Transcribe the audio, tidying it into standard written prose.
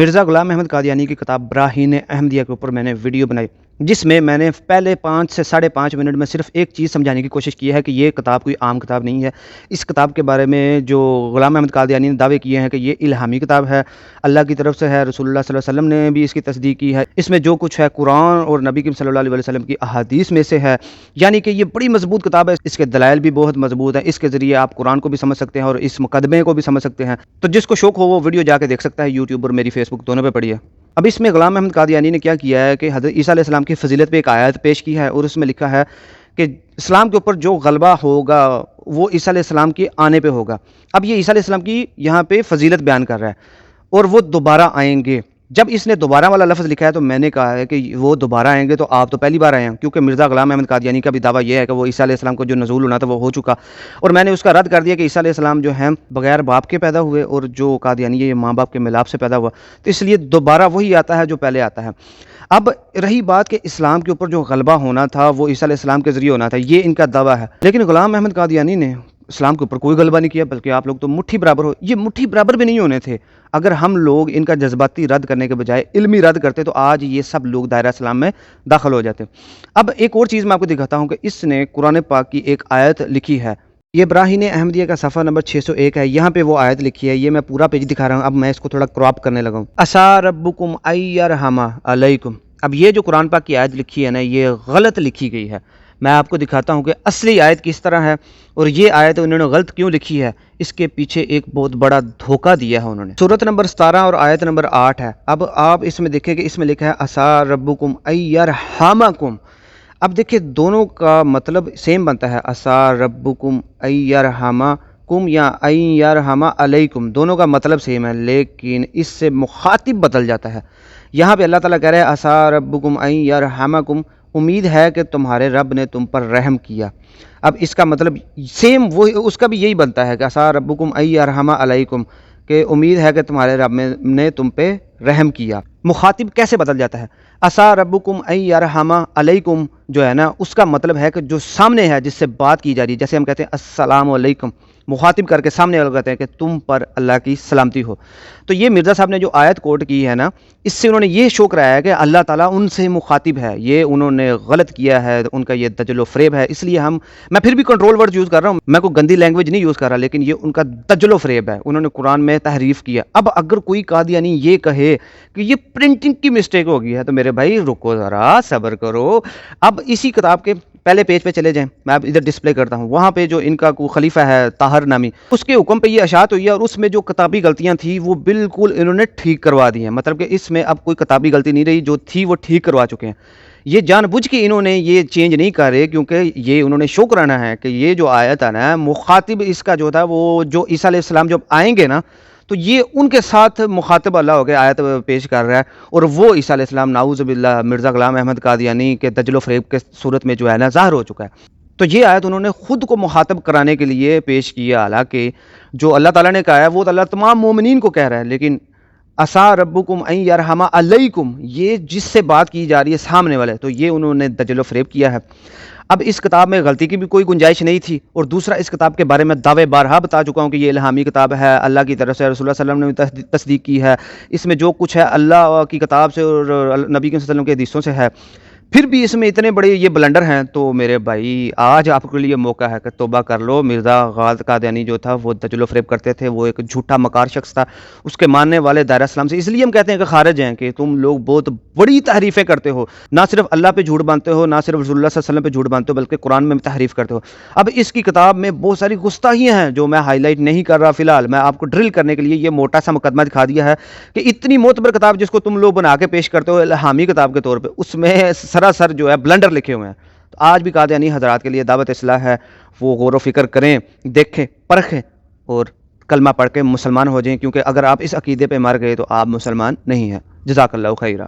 مرزا غلام احمد قادیانی کی کتاب براہین احمدیہ کے اوپر میں نے ویڈیو بنائی، جس میں میں نے پہلے 5 سے 5.5 منٹ میں صرف ایک چیز سمجھانے کی کوشش کی ہے کہ یہ کتاب کوئی عام کتاب نہیں ہے۔ اس کتاب کے بارے میں جو غلام احمد قادیانی نے دعوے کیے ہیں کہ یہ الہامی کتاب ہے، اللہ کی طرف سے ہے، رسول اللہ صلی اللہ علیہ وسلم نے بھی اس کی تصدیق کی ہے، اس میں جو کچھ ہے قرآن اور نبی کریم صلی اللہ علیہ وسلم کی احادیث میں سے ہے، یعنی کہ یہ بڑی مضبوط کتاب ہے، اس کے دلائل بھی بہت مضبوط ہیں، اس کے ذریعے آپ قرآن کو بھی سمجھ سکتے ہیں اور اس مقدمے کو بھی سمجھ سکتے ہیں۔ تو جس کو شوق ہو وہ ویڈیو جا کے دیکھ سکتا ہے، یوٹیوب اور میری فیس بک دونوں پہ پڑھی ہے۔ اب اس میں غلام احمد قادیانی نے کیا کیا ہے کہ حضرت عیسیٰ علیہ السلام کی فضیلت پہ ایک آیت پیش کی ہے، اور اس میں لکھا ہے کہ اسلام کے اوپر جو غلبہ ہوگا وہ عیسیٰ علیہ السلام کے آنے پہ ہوگا۔ اب یہ عیسیٰ علیہ السلام کی یہاں پہ فضیلت بیان کر رہا ہے، اور وہ دوبارہ آئیں گے۔ جب اس نے دوبارہ والا لفظ لکھا ہے تو میں نے کہا ہے کہ وہ دوبارہ آئیں گے تو آپ تو پہلی بار آئے ہیں، کیونکہ مرزا غلام احمد قادیانی کا بھی دعویٰ یہ ہے کہ وہ عیسیٰ علیہ السلام کو جو نزول ہونا تھا وہ ہو چکا، اور میں نے اس کا رد کر دیا کہ عیسیٰ علیہ السلام جو ہیں بغیر باپ کے پیدا ہوئے، اور جو قادیانی ہے یہ ماں باپ کے ملاپ سے پیدا ہوا، تو اس لیے دوبارہ وہی آتا ہے جو پہلے آتا ہے۔ اب رہی بات کہ اسلام کے اوپر جو غلبہ ہونا تھا وہ عیسیٰ علیہ السلام کے ذریعے ہونا تھا، یہ ان کا دعویٰ ہے، لیکن غلام احمد قادیانی نے اسلام کے اوپر کوئی غلبہ نہیں کیا، بلکہ آپ لوگ تو مٹھی برابر ہو۔ یہ مٹھی برابر بھی نہیں ہونے تھے اگر ہم لوگ ان کا جذباتی رد کرنے کے بجائے علمی رد کرتے، تو آج یہ سب لوگ دائرہ اسلام میں داخل ہو جاتے۔ اب ایک اور چیز میں آپ کو دکھاتا ہوں کہ اس نے قرآن پاک کی ایک آیت لکھی ہے، یہ براہین احمدیہ کا صفحہ نمبر 601 ہے، یہاں پہ وہ آیت لکھی ہے، یہ میں پورا پیج دکھا رہا ہوں، اب میں اس کو تھوڑا کراپ کرنے لگا ہوں۔ عسیٰ ربکم ان یرحم علیکم۔ اب یہ جو قرآن پاک کی آیت لکھی ہے نا، یہ غلط لکھی گئی ہے۔ میں آپ کو دکھاتا ہوں کہ اصلی آیت کس طرح ہے، اور یہ آیت انہوں نے غلط کیوں لکھی ہے، اس کے پیچھے ایک بہت بڑا دھوکہ دیا ہے انہوں نے۔ سورۃ نمبر 17 اور آیت نمبر 8 ہے۔ اب آپ اس میں دیکھیں کہ اس میں لکھا ہے عسیٰ ربکم ان یرحمکم۔ اب دیکھیں دونوں کا مطلب سیم بنتا ہے، عسیٰ ربکم ان یرحمکم یا ان یرحم علیکم، دونوں کا مطلب سیم ہے، لیکن اس سے مخاطب بدل جاتا ہے۔ یہاں پہ اللہ تعالیٰ کہہ رہے ہیں عسیٰ ربکم ان یرحمکم، امید ہے کہ تمہارے رب نے تم پر رحم کیا۔ اب اس کا مطلب سیم وہی، اس کا بھی یہی بنتا ہے کہ عسیٰ ربکم ان یرحم علیکم، کہ امید ہے کہ تمہارے رب نے تم پہ رحم کیا۔ مخاطب کیسے بدل جاتا ہے؟ عسیٰ ربکم ان یرحم علیکم جو ہے نا، اس کا مطلب ہے کہ جو سامنے ہے جس سے بات کی جا رہی ہے، جیسے ہم کہتے ہیں السلام علیکم، مخاطب کر کے سامنے والے کہتے ہیں کہ تم پر اللہ کی سلامتی ہو۔ تو یہ مرزا صاحب نے جو آیت کوٹ کی ہے نا، اس سے انہوں نے یہ شو کرایا ہے کہ اللہ تعالیٰ ان سے مخاطب ہے، یہ انہوں نے غلط کیا ہے، ان کا یہ دجل و فریب ہے۔ اس لیے میں پھر بھی کنٹرول ورڈ یوز کر رہا ہوں، میں کوئی گندی لینگویج نہیں یوز کر رہا، لیکن یہ ان کا دجل و فریب ہے، انہوں نے قرآن میں تحریف کیا۔ اب اگر کوئی قادیانی یہ کہے کہ یہ پرنٹنگ کی مسٹیک ہو گئی ہے تو میرے بھائی رکو ذرا، صبر کرو۔ اب اسی کتاب کے پہلے پیج پہ چلے جائیں، میں اب ادھر ڈسپلے کرتا ہوں، وہاں پہ جو ان کا کوئی خلیفہ ہے طاہر نامی، اس کے حکم پہ یہ اشاعت ہوئی ہے، اور اس میں جو کتابی غلطیاں تھیں وہ بالکل انہوں نے ٹھیک کروا دی ہیں، مطلب کہ اس میں اب کوئی کتابی غلطی نہیں رہی، جو تھی وہ ٹھیک کروا چکے ہیں۔ یہ جان بوجھ کے انہوں نے یہ چینج نہیں کر رہے، کیونکہ یہ انہوں نے شو کرانا ہے کہ یہ جو آیت ہے نا، مخاطب اس کا جو تھا وہ جو عیسیٰ علیہ السلام جب آئیں گے نا، تو یہ ان کے ساتھ مخاطب اللہ ہو کے آیت پیش کر رہا ہے، اور وہ عیسیٰ علیہ السلام نعوذ باللہ مرزا غلام احمد قادیانی کے دجل و فریب کے صورت میں جو ہے نا ظاہر ہو چکا ہے۔ تو یہ آیت انہوں نے خود کو مخاطب کرانے کے لیے پیش کیا، حالانکہ جو اللہ تعالیٰ نے کہا ہے وہ اللہ تمام مومنین کو کہہ رہا ہے، لیکن عسیٰ ربکم ان یرحم علیکم، یہ جس سے بات کی جا رہی ہے سامنے والے، تو یہ انہوں نے دجل و فریب کیا ہے۔ اب اس کتاب میں غلطی کی بھی کوئی گنجائش نہیں تھی، اور دوسرا اس کتاب کے بارے میں دعوے بارہا بتا چکا ہوں کہ یہ الہامی کتاب ہے، اللہ کی طرف سے، رسول اللہ صلی اللہ علیہ وسلم نے تصدیق کی ہے، اس میں جو کچھ ہے اللہ کی کتاب سے اور نبی کریم صلی اللہ علیہ وسلم کے حدیثوں سے ہے۔ پھر بھی اس میں اتنے بڑے یہ بلنڈر ہیں، تو میرے بھائی آج آپ کے لیے موقع ہے کہ توبہ کر لو۔ مرزا غالب قادیانی جو تھا وہ دجل و فریب کرتے تھے، وہ ایک جھوٹا مکار شخص تھا، اس کے ماننے والے دائرہ اسلام سے، اس لیے ہم کہتے ہیں کہ خارج ہیں، کہ تم لوگ بہت بڑی تحریفیں کرتے ہو، نہ صرف اللہ پہ جھوٹ باندھتے ہو، نہ صرف رسول اللہ صلی اللہ علیہ وسلم پہ جھوٹ باندھتے ہو، بلکہ قرآن میں بھی تحریف کرتے ہو۔ اب اس کی کتاب میں بہت ساری گستاخیاں ہیں جو میں ہائی لائٹ نہیں کر رہا، فی الحال میں آپ کو ڈرل کرنے کے لیے یہ موٹا سا مقدمہ دکھا دیا ہے کہ اتنی معتبر کتاب جس کو تم لوگ بنا کے پیش کرتے ہو الہامی کتاب کے طور پہ، اس میں سراسر جو ہے بلنڈر لکھے ہوئے ہیں۔ تو آج بھی قادیانی حضرات کے لیے دعوت اصلاح ہے، وہ غور و فکر کریں، دیکھیں، پرکھیں، اور کلمہ پڑھ کے مسلمان ہو جائیں، کیونکہ اگر آپ اس عقیدے پہ مر گئے تو آپ مسلمان نہیں ہیں۔ جزاک اللہ خیرہ۔